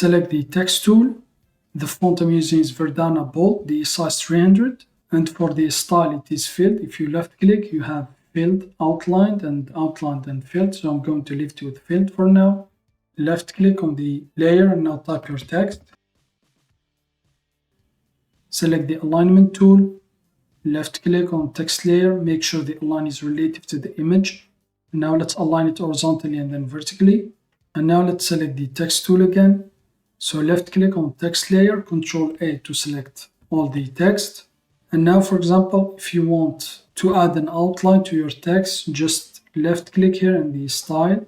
Select the text tool. The font I'm using is Verdana Bold, the size 300. And for the style, it is filled. If you left click, you have filled, outlined and filled. So I'm going to leave it with filled for now. Left click on the layer and now type your text. Select the alignment tool. Left click on text layer. Make sure the align is relative to the image. And now let's align it horizontally and then vertically. And now let's select the text tool again. So left click on text layer, Control A to select all the text. And now, for example, if you want to add an outline to your text, just left click here in the style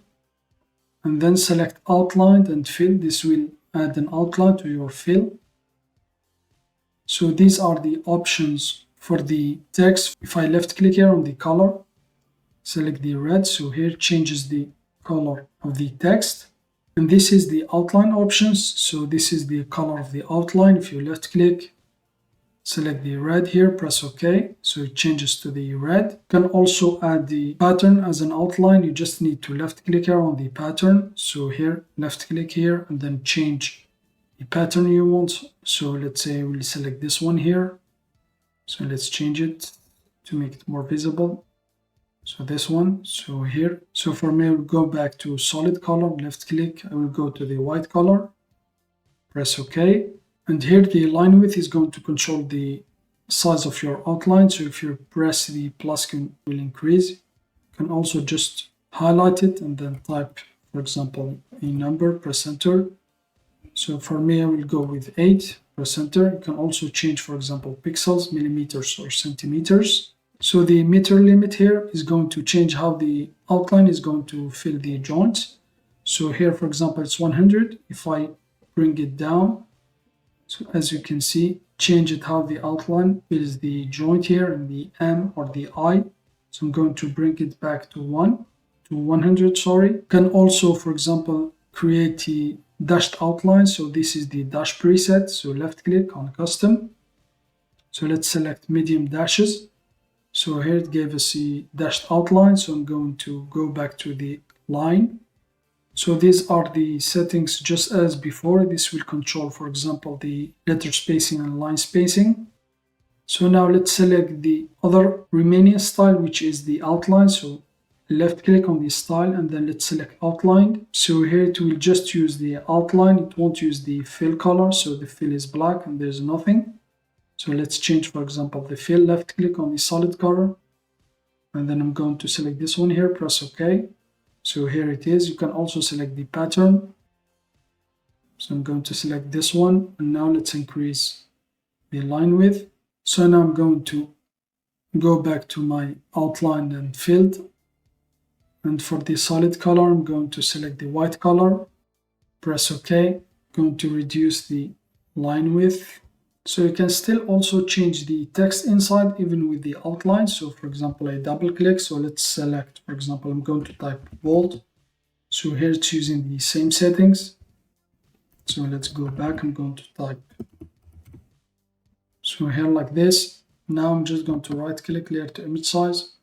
and then select outlined and fill. This will add an outline to your fill. So these are the options for the text. If I left click here on the color, select the red, so here changes the color of the text. And this is the outline options. So this is the color of the outline. If you left click, select the red here, press OK. So it changes to the red. You can also add the pattern as an outline. You just need to left click here on the pattern. So here, left click here and then change the pattern you want. So let's say we'll select this one here. So let's change it to make it more visible. So this one, so here. So for me, I will go back to solid color, left click. I will go to the white color, press OK. And here the line width is going to control the size of your outline. So if you press the plus, it will increase. You can also just highlight it and then type, for example, a number, press enter. So for me, I will go with 8, press enter. You can also change, for example, pixels, millimeters or centimeters. So the meter limit here is going to change how the outline is going to fill the joints. So here, for example, it's 100. If I bring it down, so as you can see, change it how the outline fills the joint here in the M or the I. So I'm going to bring it back to 100, sorry. You can also, for example, create the dashed outline. So this is the dash preset. So left click on custom. So let's select medium dashes. So here it gave us a dashed outline. So I'm going to go back to the line. So these are the settings just as before. This will control, for example, the letter spacing and line spacing. So now let's select the other remaining style, which is the outline. So left click on the style and then let's select outline. So here it will just use the outline. It won't use the fill color. So the fill is black and there's nothing. So let's change, for example, the fill. Left click on the solid color. And then I'm going to select this one here, press OK. So here it is. You can also select the pattern. So I'm going to select this one. And now let's increase the line width. So now I'm going to go back to my outline and filled. And for the solid color, I'm going to select the white color. Press OK. I'm going to reduce the line width. So you can still also change the text inside even with the outline. So for example, I double click. So let's select, for example, I'm going to type bold. So here it's using the same settings. So let's go back. I'm going to type. So here like this. Now I'm just going to right click, layer to image size.